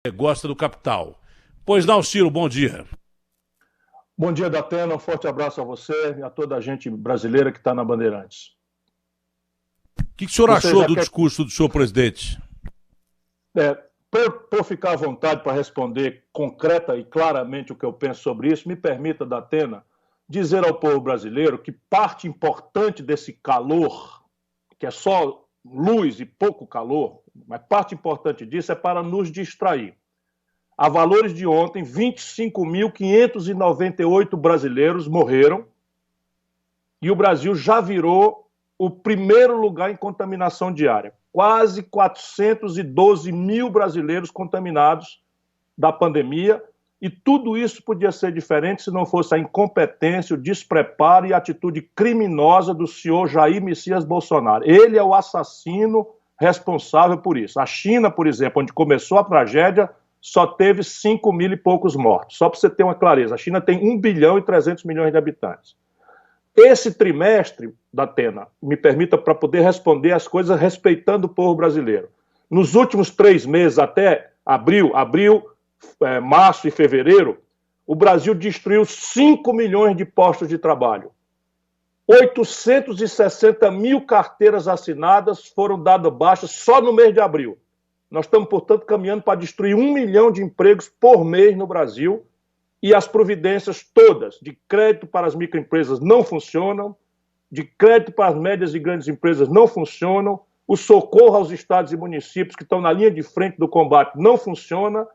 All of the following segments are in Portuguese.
Gosta do capital. Pois não, Ciro, bom dia. Bom dia, Datena. Um forte abraço a você e a toda a gente brasileira que está na Bandeirantes. O que o senhor Você achou já do quer- discurso do senhor presidente? Para eu ficar à vontade para responder concreta e claramente o que eu penso sobre isso, me permita, Datena, dizer ao povo brasileiro que parte importante desse calor, que é só luz e pouco calor, mas parte importante disso é para nos distrair. A valores de ontem, 25.598 brasileiros morreram e o Brasil já virou o primeiro lugar em contaminação diária. Quase 412 mil brasileiros contaminados da pandemia, e tudo isso podia ser diferente se não fosse a incompetência, o despreparo e a atitude criminosa do senhor Jair Messias Bolsonaro. Ele é o assassino responsável por isso. A China, por exemplo, onde começou a tragédia, só teve 5 mil e poucos mortos. Só para você ter uma clareza, a China tem 1 bilhão e 300 milhões de habitantes. Esse trimestre, Datena, me permita para poder responder as coisas respeitando o povo brasileiro. Nos últimos 3 meses, até abril, março e fevereiro, o Brasil destruiu 5 milhões de postos de trabalho. 860 mil carteiras assinadas foram dadas baixas só no mês de abril. Nós estamos, portanto, caminhando para destruir 1 milhão de empregos por mês no Brasil, e as providências todas de crédito para as microempresas não funcionam, de crédito para as médias e grandes empresas não funcionam, o socorro aos estados e municípios que estão na linha de frente do combate não funciona,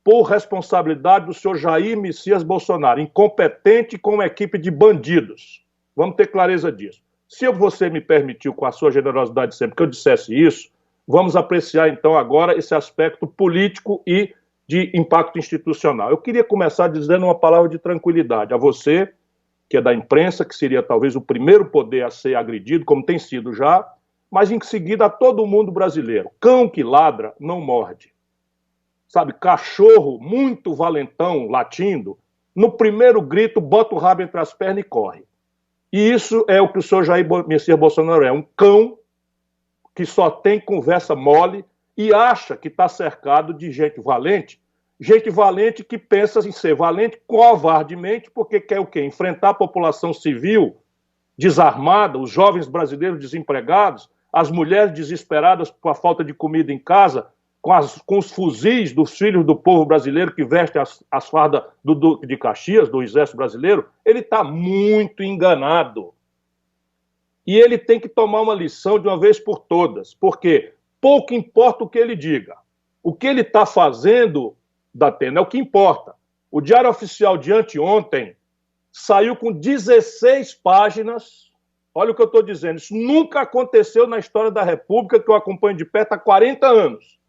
por responsabilidade do senhor Jair Messias Bolsonaro, incompetente com uma equipe de bandidos. Vamos ter clareza disso. Se você me permitiu, com a sua generosidade sempre, que eu dissesse isso, vamos apreciar, então, agora esse aspecto político e de impacto institucional. Eu queria começar dizendo uma palavra de tranquilidade a você, que é da imprensa, que seria talvez o primeiro poder a ser agredido, como tem sido já, mas em seguida a todo mundo brasileiro. Cão que ladra não morde. Sabe, cachorro muito valentão, latindo, no primeiro grito bota o rabo entre as pernas e corre. E isso é o que o senhor Jair Messias Bolsonaro é, um cão que só tem conversa mole e acha que está cercado de gente valente que pensa em ser valente covardemente, porque quer o quê? Enfrentar a população civil desarmada, os jovens brasileiros desempregados, as mulheres desesperadas por a falta de comida em casa, com os fuzis dos filhos do povo brasileiro que vestem as fardas do Duque de Caxias, do Exército Brasileiro. Ele está muito enganado. E ele tem que tomar uma lição de uma vez por todas, porque pouco importa o que ele diga. O que ele está fazendo, Datena, é o que importa. O Diário Oficial de anteontem saiu com 16 páginas. Olha o que eu estou dizendo. Isso nunca aconteceu na história da República, que eu acompanho de perto há 40 anos.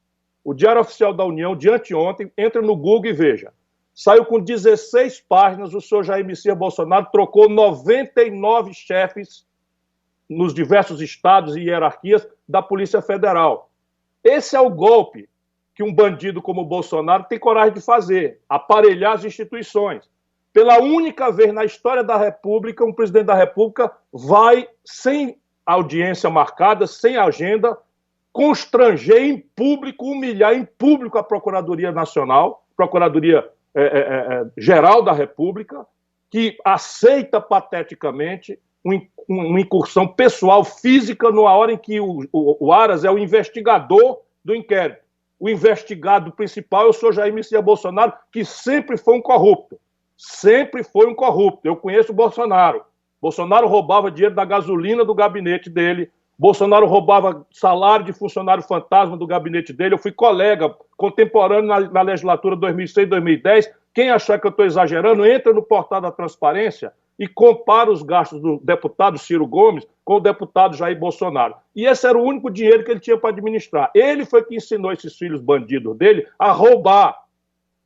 O Diário Oficial da União, de anteontem, entra no Google e veja. Saiu com 16 páginas, o senhor Jair Messias Bolsonaro trocou 99 chefes nos diversos estados e hierarquias da Polícia Federal. Esse é o golpe que um bandido como o Bolsonaro tem coragem de fazer, aparelhar as instituições. Pela única vez na história da República, um presidente da República vai, sem audiência marcada, sem agenda, constranger em público, humilhar em público a Procuradoria Nacional, Procuradoria Geral da República, que aceita pateticamente uma incursão pessoal, física, numa hora em que o Aras é o investigador do inquérito. O investigado principal é o senhor Jair Messias Bolsonaro, que sempre foi um corrupto. Sempre foi um corrupto. Eu conheço o Bolsonaro. Bolsonaro roubava dinheiro da gasolina do gabinete dele. Bolsonaro roubava salário de funcionário fantasma do gabinete dele. Eu fui colega, contemporâneo na legislatura 2006-2010. Quem achar que eu estou exagerando, entra no portal da transparência e compara os gastos do deputado Ciro Gomes com o deputado Jair Bolsonaro. E esse era o único dinheiro que ele tinha para administrar. Ele foi que ensinou esses filhos bandidos dele a roubar.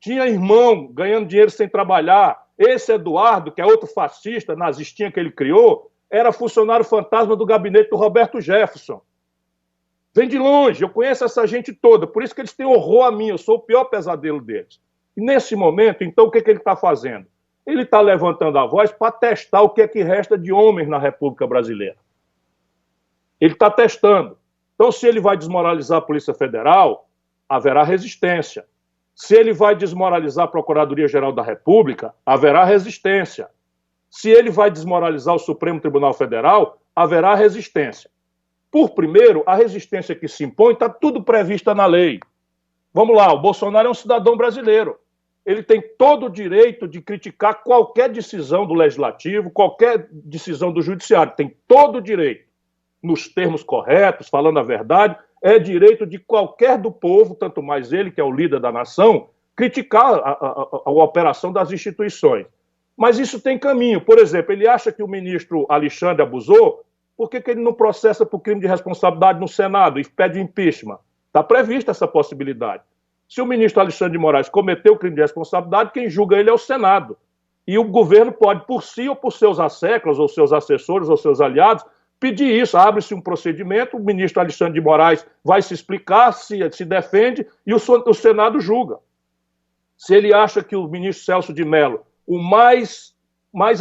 Tinha irmão ganhando dinheiro sem trabalhar. Esse Eduardo, que é outro fascista, nazistinha que ele criou, era funcionário fantasma do gabinete do Roberto Jefferson. Vem de longe, eu conheço essa gente toda, por isso que eles têm horror a mim, eu sou o pior pesadelo deles. E nesse momento, então, o que ele está fazendo? Ele está levantando a voz para testar o que é que resta de homens na República Brasileira. Ele está testando. Então, se ele vai desmoralizar a Polícia Federal, haverá resistência. Se ele vai desmoralizar a Procuradoria-Geral da República, haverá resistência. Se ele vai desmoralizar o Supremo Tribunal Federal, haverá resistência. Por primeiro, a resistência que se impõe está tudo prevista na lei. Vamos lá, o Bolsonaro é um cidadão brasileiro. Ele tem todo o direito de criticar qualquer decisão do Legislativo, qualquer decisão do Judiciário. Tem todo o direito. Nos termos corretos, falando a verdade, é direito de qualquer do povo, tanto mais ele, que é o líder da nação, criticar a operação das instituições. Mas isso tem caminho. Por exemplo, ele acha que o ministro Alexandre abusou, por que ele não processa por crime de responsabilidade no Senado e pede impeachment? Está prevista essa possibilidade. Se o ministro Alexandre de Moraes cometeu crime de responsabilidade, quem julga ele é o Senado. E o governo pode, por si ou por seus asseclas, ou seus assessores, ou seus aliados, pedir isso. Abre-se um procedimento, o ministro Alexandre de Moraes vai se explicar, se defende, e o Senado julga. Se ele acha que o ministro Celso de Mello, o mais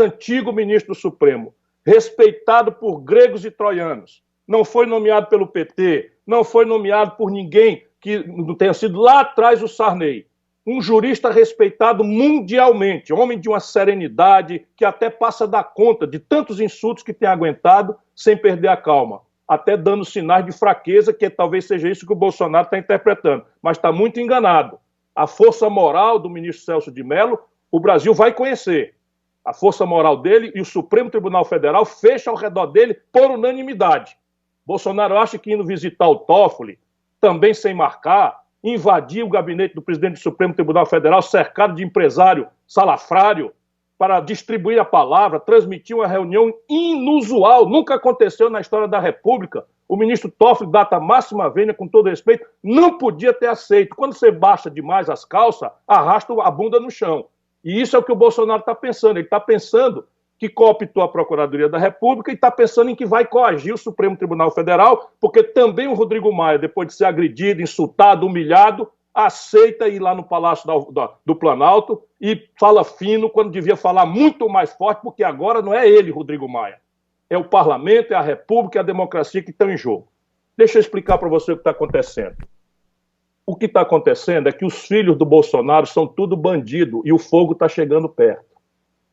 antigo ministro do Supremo, respeitado por gregos e troianos, não foi nomeado pelo PT, não foi nomeado por ninguém que não tenha sido lá atrás o Sarney, um jurista respeitado mundialmente, homem de uma serenidade que até passa da conta de tantos insultos que tem aguentado sem perder a calma, até dando sinais de fraqueza, que talvez seja isso que o Bolsonaro está interpretando, mas está muito enganado. A força moral do ministro Celso de Mello, o Brasil vai conhecer. A força moral dele e o Supremo Tribunal Federal fecha ao redor dele por unanimidade. Bolsonaro acha que indo visitar o Toffoli, também sem marcar, invadir o gabinete do presidente do Supremo Tribunal Federal, cercado de empresário salafrário, para distribuir a palavra, transmitir uma reunião inusual, nunca aconteceu na história da República. O ministro Toffoli, data máxima vênia, com todo respeito, não podia ter aceito. Quando você baixa demais as calças, arrasta a bunda no chão. E isso é o que o Bolsonaro está pensando. Ele está pensando que cooptou a Procuradoria da República e está pensando em que vai coagir o Supremo Tribunal Federal, porque também o Rodrigo Maia, depois de ser agredido, insultado, humilhado, aceita ir lá no Palácio do Planalto e fala fino quando devia falar muito mais forte, porque agora não é ele, Rodrigo Maia. É o parlamento, é a república, é a democracia que estão em jogo. Deixa eu explicar para você o que está acontecendo. O que está acontecendo é que os filhos do Bolsonaro são tudo bandido e o fogo está chegando perto.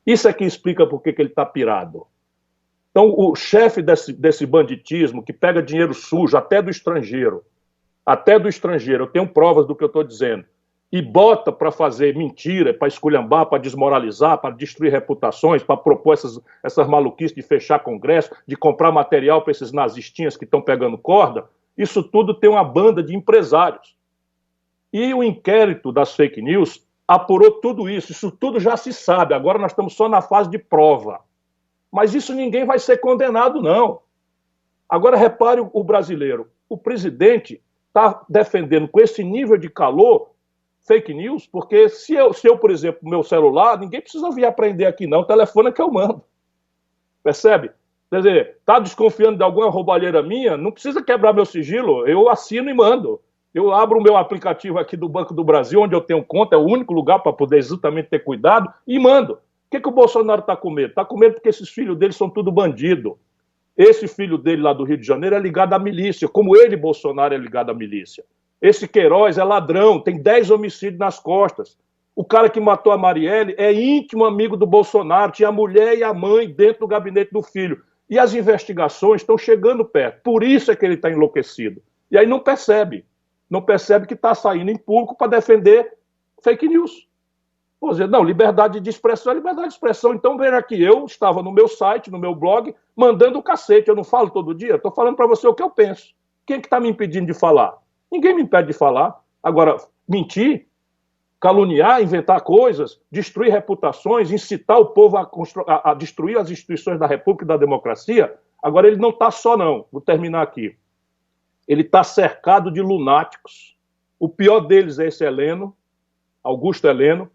Isso é que explica por que ele está pirado. Então, o chefe desse banditismo, que pega dinheiro sujo, até do estrangeiro, eu tenho provas do que eu estou dizendo, e bota para fazer mentira, para esculhambar, para desmoralizar, para destruir reputações, para propor essas maluquices de fechar congresso, de comprar material para esses nazistinhas que estão pegando corda, isso tudo tem uma banda de empresários. E o inquérito das fake news apurou tudo isso tudo já se sabe, agora nós estamos só na fase de prova. Mas isso ninguém vai ser condenado, não. Agora repare o brasileiro, o presidente está defendendo com esse nível de calor fake news, porque se eu, por exemplo, meu celular, ninguém precisa vir aprender aqui não, o telefone é que eu mando. Percebe? Quer dizer, está desconfiando de alguma roubalheira minha, não precisa quebrar meu sigilo, eu assino e mando. Eu abro o meu aplicativo aqui do Banco do Brasil, onde eu tenho conta, é o único lugar para poder exatamente ter cuidado, e mando. O que o Bolsonaro está com medo? Está com medo porque esses filhos dele são tudo bandido. Esse filho dele lá do Rio de Janeiro é ligado à milícia, como ele, Bolsonaro, é ligado à milícia. Esse Queiroz é ladrão, tem 10 homicídios nas costas. O cara que matou a Marielle é íntimo amigo do Bolsonaro, tinha a mulher e a mãe dentro do gabinete do filho. E as investigações estão chegando perto, por isso é que ele está enlouquecido. E aí não percebe que está saindo em público para defender fake news. Vou dizer, não, liberdade de expressão é liberdade de expressão. Então, veja aqui, eu estava no meu site, no meu blog, mandando o cacete. Eu não falo todo dia, estou falando para você o que eu penso. Quem é que está me impedindo de falar? Ninguém me impede de falar. Agora, mentir, caluniar, inventar coisas, destruir reputações, incitar o povo a destruir as instituições da República e da democracia, agora ele não está só, não. Vou terminar aqui. Ele está cercado de lunáticos. O pior deles é esse Heleno, Augusto Heleno,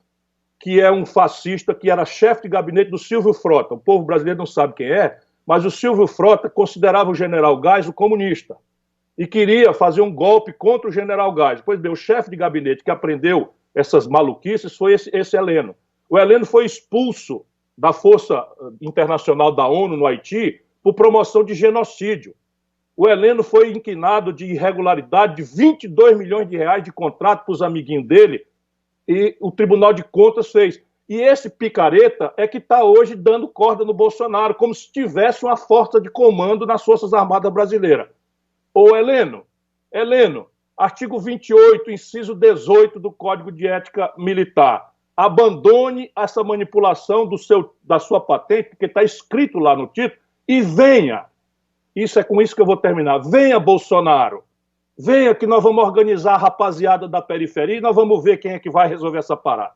que é um fascista, que era chefe de gabinete do Silvio Frota. O povo brasileiro não sabe quem é, mas o Silvio Frota considerava o general Geis o comunista e queria fazer um golpe contra o general Geis. Pois bem, o chefe de gabinete que aprendeu essas maluquices foi esse Heleno. O Heleno foi expulso da Força Internacional da ONU no Haiti por promoção de genocídio. O Heleno foi inquinado de irregularidade de 22 milhões de reais de contrato para os amiguinhos dele, e o Tribunal de Contas fez. E esse picareta é que está hoje dando corda no Bolsonaro, como se tivesse uma força de comando nas Forças Armadas Brasileiras. Ô, Heleno, artigo 28, inciso 18 do Código de Ética Militar. Abandone essa manipulação da sua patente, porque está escrito lá no título, e venha. Isso é com isso que eu vou terminar. Venha, Bolsonaro. Venha que nós vamos organizar a rapaziada da periferia e nós vamos ver quem é que vai resolver essa parada.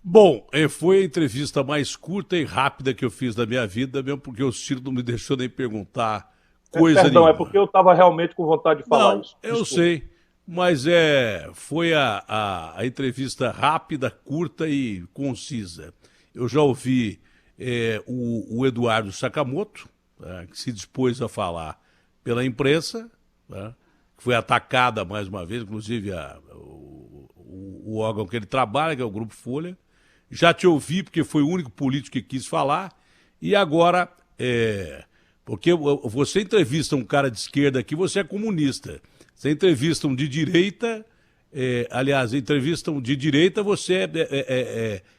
Bom, foi a entrevista mais curta e rápida que eu fiz da minha vida, mesmo porque o Ciro não me deixou nem perguntar coisa Perdão, nenhuma. é porque eu estava realmente com vontade de falar isso. Não, eu sei, mas foi a entrevista rápida, curta e concisa. Eu já ouvi o Eduardo Sakamoto, que se dispôs a falar pela imprensa, que foi atacada mais uma vez, inclusive o órgão que ele trabalha, que é o Grupo Folha. Já te ouvi, porque foi o único político que quis falar, e agora, porque você entrevista um cara de esquerda aqui, você é comunista. Você entrevista um de direita, aliás, entrevistam de direita, você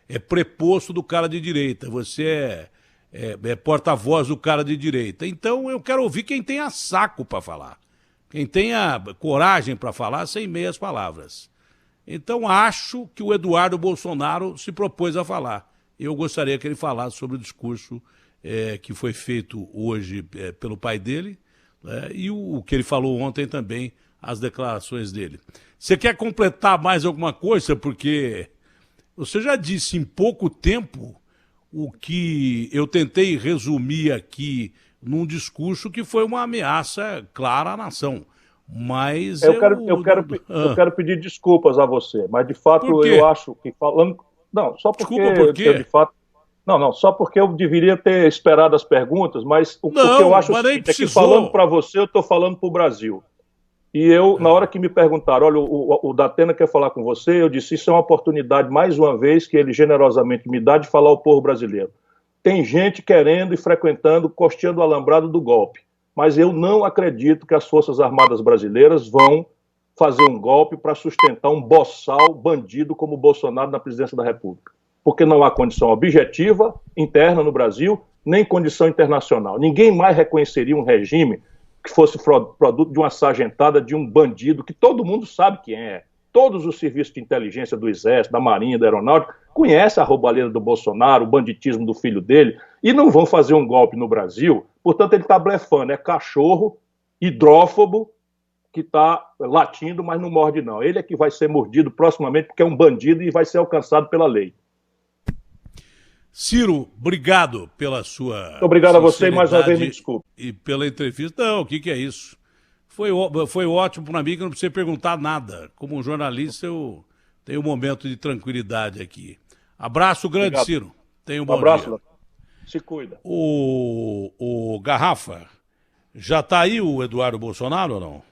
é preposto do cara de direita, você é porta-voz do cara de direita. Então eu quero ouvir quem tenha saco para falar, quem tenha coragem para falar sem meias palavras. Então acho que o Eduardo Bolsonaro se propôs a falar. Eu gostaria que ele falasse sobre o discurso que foi feito hoje pelo pai dele, e o que ele falou ontem também, as declarações dele. Você quer completar mais alguma coisa? Porque você já disse em pouco tempo o que eu tentei resumir aqui num discurso que foi uma ameaça clara à nação. Mas eu quero pedir desculpas a você, mas de fato eu acho que falando... Não, só porque... Desculpa por quê? De fato... Não, só porque eu deveria ter esperado as perguntas, mas o que eu acho é que falando para você, eu estou falando para o Brasil. E eu, na hora que me perguntaram, olha, o Datena quer falar com você, eu disse, isso é uma oportunidade, mais uma vez, que ele generosamente me dá de falar ao povo brasileiro. Tem gente querendo e frequentando, costeando o alambrado do golpe. Mas eu não acredito que as Forças Armadas brasileiras vão fazer um golpe para sustentar um boçal bandido como o Bolsonaro na presidência da República. Porque não há condição objetiva interna no Brasil, nem condição internacional. Ninguém mais reconheceria um regime que fosse produto de uma sargentada de um bandido que todo mundo sabe quem é. Todos os serviços de inteligência do Exército, da Marinha, da Aeronáutica, conhecem a roubalheira do Bolsonaro, o banditismo do filho dele, e não vão fazer um golpe no Brasil. Portanto, ele está blefando. É cachorro hidrófobo que está latindo, mas não morde, não. Ele é que vai ser mordido proximamente, porque é um bandido e vai ser alcançado pela lei. Ciro, obrigado pela sua... Muito obrigado a você e mais uma vez me desculpe. E pela entrevista. Não, o que é isso? Foi ótimo para mim, que não precisa perguntar nada. Como um jornalista, eu tenho um momento de tranquilidade aqui. Abraço grande, obrigado. Ciro. Tenha um bom abraço, dia. Se cuida. O Garrafa, já está aí o Eduardo Bolsonaro ou não?